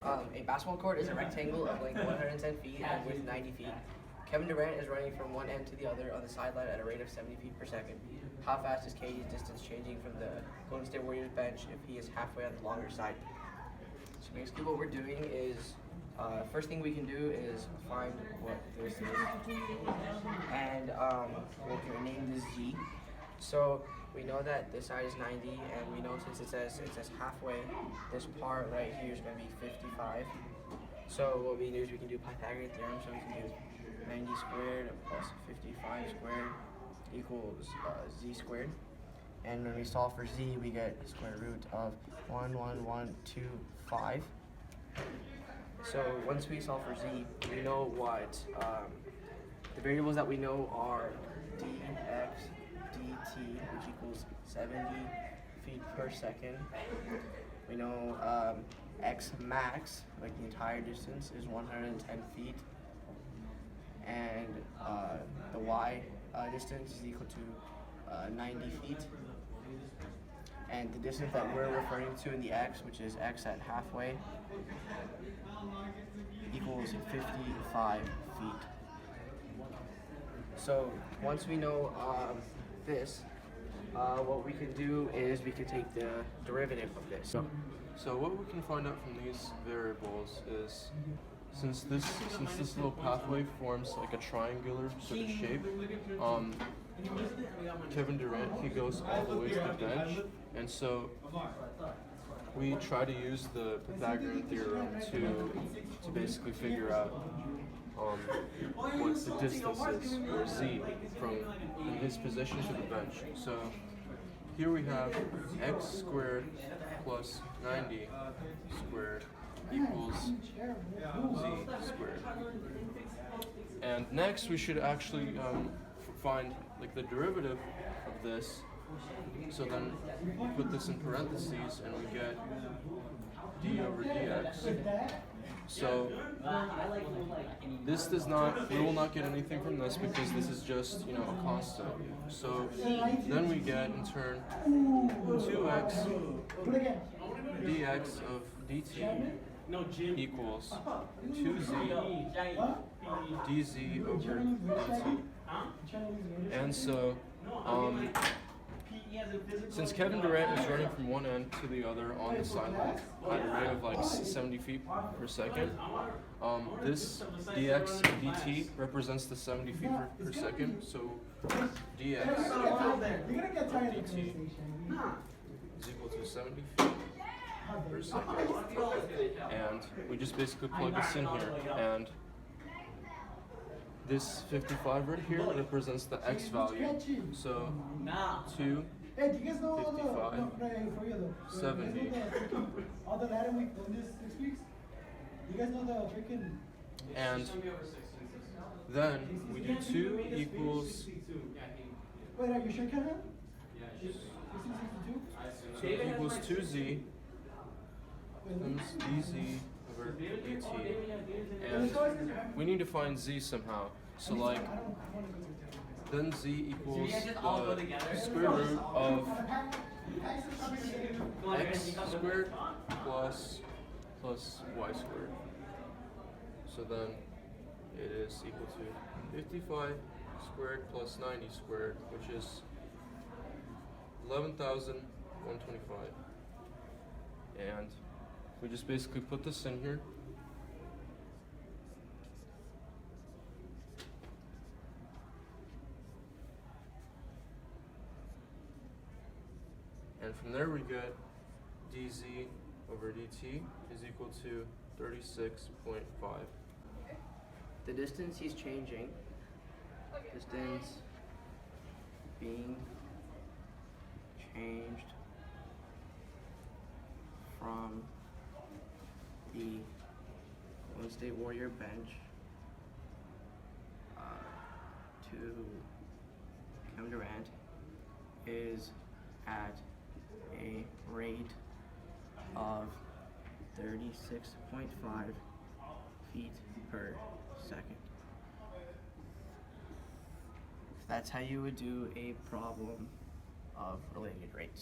A basketball court is a rectangle of length 110 feet and width 90 feet. Kevin Durant is running from one end to the other on the sideline at a rate of 70 feet per second. How fast is KD's distance changing from the Golden State Warriors bench if he is halfway on the longer side? So basically what we're doing is, first thing we can do is find what this is. And we're going to name this Z. So we know that this side is 90, and we know since it says halfway, this part right here is going to be 55. So what we do is we can do Pythagorean theorem, so we can do 90 squared plus 55 squared equals z squared. And when we solve for z, we get square root of 11125. So once we solve for z, we know what the variables that we know are dx dt, which equals 70 feet per second. We know x max, like the entire distance, is 110 feet. And the y distance is equal to 90 feet. And the distance that we're referring to in the x, which is x at halfway, equals 55 feet. So once we know this, what we can do is we can take the derivative of this. So what we can find out from these variables is, since this little pathway forms like a triangular sort of shape, Kevin Durant, he goes all the way to the bench, and so we try to use the Pythagorean theorem to basically figure out what the distance is, or z, from his position to the bench. So here we have x squared plus 90 squared equals z squared. And next we should actually find like the derivative of this. So then we put this in parentheses and we get d over dx. So this we will not get anything from this because this is just, a constant. So then we get in turn 2x dx of dt equals 2z dz over dt. And so since Kevin Durant is running from one end to the other on the sideline at a rate of like 70 feet per second, this dx dt represents the 70 feet per second. So dx dt is equal to 70 feet per second. And we just basically plug this in here, and this 55 right here represents the x value. So 2, 55, 70. And then we do 2 equals, so it equals 2z times dz over dt. And we need to find z somehow. So then z equals the square root of x squared plus y squared. So then it is equal to 55 squared plus 90 squared, which is 11,125. And we just basically put this in here. And from there we get dz over dt is equal to 36.5. The distance he's changing, distance being changed from the Golden State Warrior bench to Kevin Durant is at a rate of 36.5 feet per second. That's how you would do a problem of related rates.